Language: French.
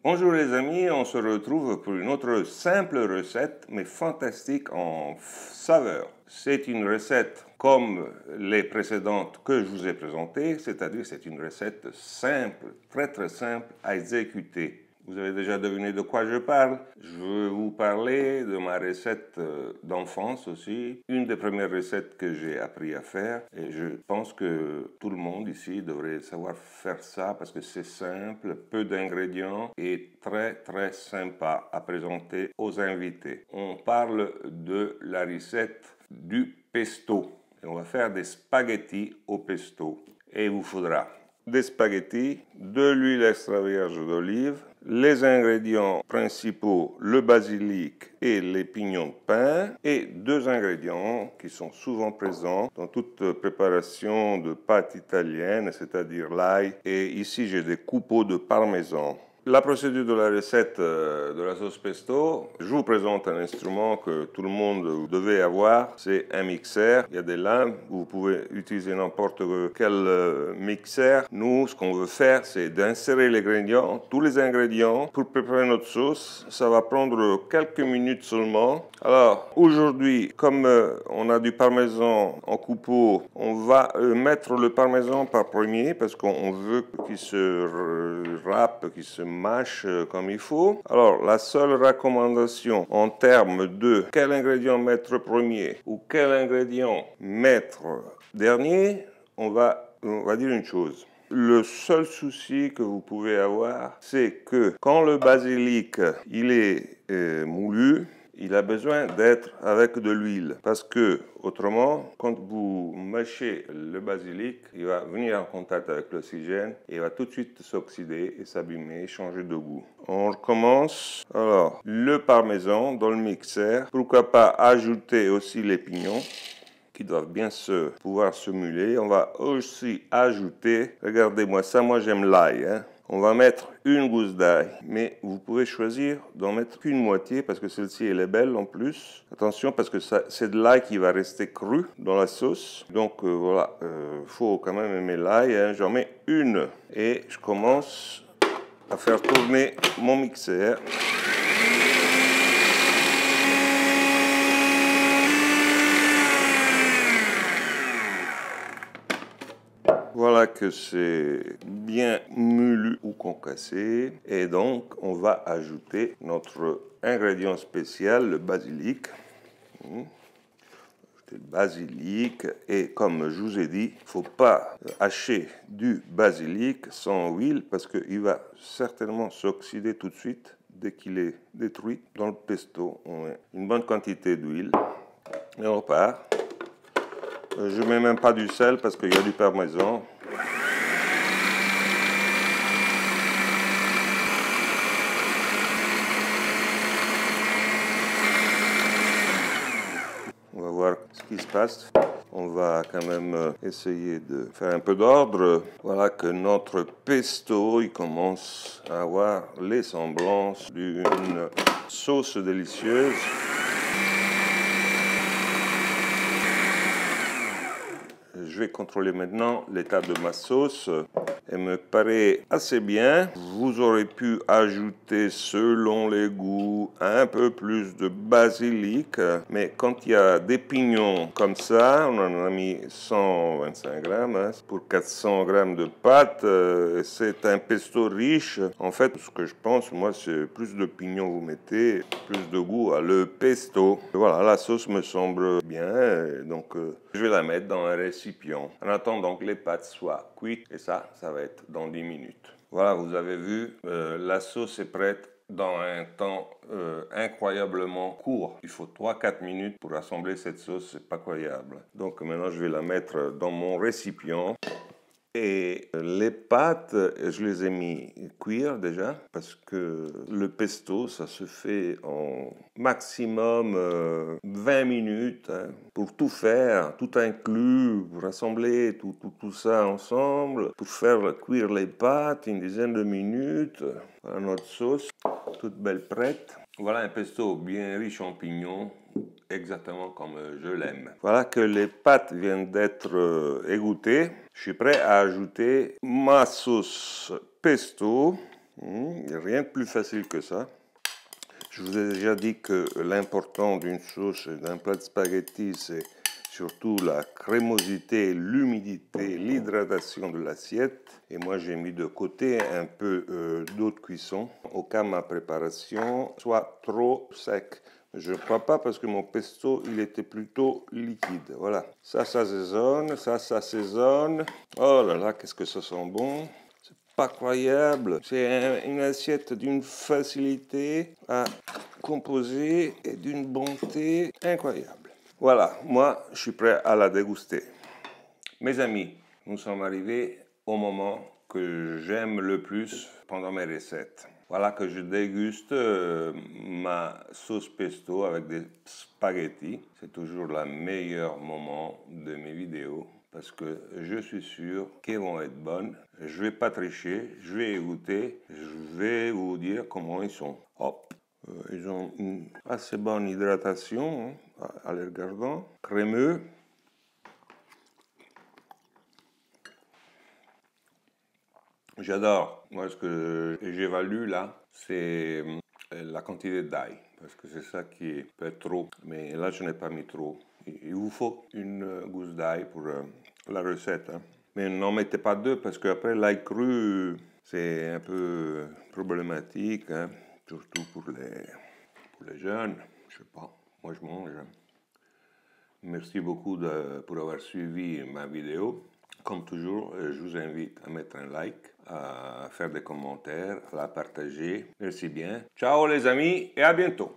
Bonjour les amis, on se retrouve pour une autre simple recette mais fantastique en saveur. C'est une recette comme les précédentes que je vous ai présentées, c'est-à-dire c'est une recette simple, très simple à exécuter. Vous avez déjà deviné de quoi je parle. Je veux vous parler de ma recette d'enfance aussi. Une des premières recettes que j'ai appris à faire. Et je pense que tout le monde ici devrait savoir faire ça parce que c'est simple, peu d'ingrédients et très sympa à présenter aux invités. On parle de la recette du pesto. Et on va faire des spaghettis au pesto. Et il vous faudra des spaghettis, de l'huile extra vierge d'olive, les ingrédients principaux, le basilic et les pignons de pain, et deux ingrédients qui sont souvent présents dans toute préparation de pâte italienne, c'est-à-dire l'ail, et ici j'ai des coupeaux de parmesan. La procédure de la recette de la sauce pesto, je vous présente un instrument que tout le monde devait avoir, c'est un mixeur. Il y a des lames, vous pouvez utiliser n'importe quel mixeur. Nous, ce qu'on veut faire, c'est d'insérer les ingrédients, tous les ingrédients pour préparer notre sauce. Ça va prendre quelques minutes seulement. Alors, aujourd'hui, comme on a du parmesan en coupeau, on va mettre le parmesan par premier parce qu'on veut qu'il se râpe, qu'il se mâche comme il faut. Alors, la seule recommandation en termes de quel ingrédient mettre premier ou quel ingrédient mettre dernier, on va dire une chose. Le seul souci que vous pouvez avoir, c'est que quand le basilic il est moulu, il a besoin d'être avec de l'huile parce que autrement, quand vous mâchez le basilic, il va venir en contact avec l'oxygène et il va tout de suite s'oxyder et s'abîmer, changer de goût. On recommence. Alors, le parmesan dans le mixeur. Pourquoi pas ajouter aussi les pignons qui doivent bien pouvoir se muler. On va aussi ajouter, regardez-moi ça, moi j'aime l'ail, hein. On va mettre une gousse d'ail, mais vous pouvez choisir d'en mettre qu'une moitié parce que celle-ci elle est belle en plus. Attention parce que c'est de l'ail qui va rester cru dans la sauce. Donc voilà, faut quand même aimer l'ail, hein. J'en mets une et je commence à faire tourner mon mixeur. Voilà que c'est bien moulu ou concassé. Et donc, on va ajouter notre ingrédient spécial, le basilic. Le basilic. Et comme je vous ai dit, il ne faut pas hacher du basilic sans huile parce qu'il va certainement s'oxyder tout de suite dès qu'il est détruit. Dans le pesto, on met une bonne quantité d'huile. Et on repart. Je ne mets même pas du sel parce qu'il y a du parmesan. On va voir ce qui se passe. On va quand même essayer de faire un peu d'ordre. Voilà que notre pesto il commence à avoir les semblances d'une sauce délicieuse. Je vais contrôler maintenant l'état de ma sauce. Elle me paraît assez bien. Vous aurez pu ajouter, selon les goûts, un peu plus de basilic. Mais quand il y a des pignons comme ça, on en a mis 125 grammes. Hein, pour 400 grammes de pâte, c'est un pesto riche. En fait, ce que je pense, moi, c'est plus de pignons vous mettez, plus de goût à le pesto. Voilà, la sauce me semble bien. Donc, je vais la mettre dans un récipient. En attendant que les pâtes soient cuites. Et ça va être dans 10 minutes. Voilà, vous avez vu, la sauce est prête dans un temps incroyablement court. Il faut 3-4 minutes pour assembler cette sauce, c'est pas croyable. Donc maintenant, je vais la mettre dans mon récipient. Et les pâtes, je les ai mis cuire déjà parce que le pesto, ça se fait en maximum 20 minutes hein, pour tout faire, tout inclus, pour assembler tout ça ensemble, pour faire cuire les pâtes une dizaine de minutes. Voilà notre sauce, toute belle prête. Voilà un pesto bien riche en pignons. Exactement comme je l'aime. Voilà que les pâtes viennent d'être égouttées. Je suis prêt à ajouter ma sauce pesto. Rien de plus facile que ça. Je vous ai déjà dit que l'important d'une sauce, d'un plat de spaghetti, c'est surtout la crémosité, l'humidité, l'hydratation de l'assiette. Et moi, j'ai mis de côté un peu d'eau de cuisson au cas où ma préparation soit trop sec. Je ne crois pas parce que mon pesto, il était plutôt liquide. Voilà. Ça s'assaisonne, ça s'assaisonne. Oh là là, qu'est-ce que ça sent bon. C'est pas croyable. C'est une assiette d'une facilité à composer et d'une bonté incroyable. Voilà, moi, je suis prêt à la déguster. Mes amis, nous sommes arrivés au moment que j'aime le plus pendant mes recettes. Voilà que je déguste ma sauce pesto avec des spaghettis. C'est toujours le meilleur moment de mes vidéos parce que je suis sûr qu'elles vont être bonnes. Je vais pas tricher, je vais goûter, je vais vous dire comment ils sont. Hop, ils ont une assez bonne hydratation en les regardant, crémeux. J'adore. Moi, ce que j'évalue là, c'est la quantité d'ail. Parce que c'est ça qui peut être trop. Mais là, je n'ai pas mis trop. Il vous faut une gousse d'ail pour la recette. Hein. Mais n'en mettez pas deux parce qu'après, l'ail cru, c'est un peu problématique. Hein. Surtout pour les jeunes. Je sais pas. Moi, je mange. Merci beaucoup pour avoir suivi ma vidéo. Comme toujours, je vous invite à mettre un like, à faire des commentaires, à la partager. Merci bien. Ciao les amis et à bientôt.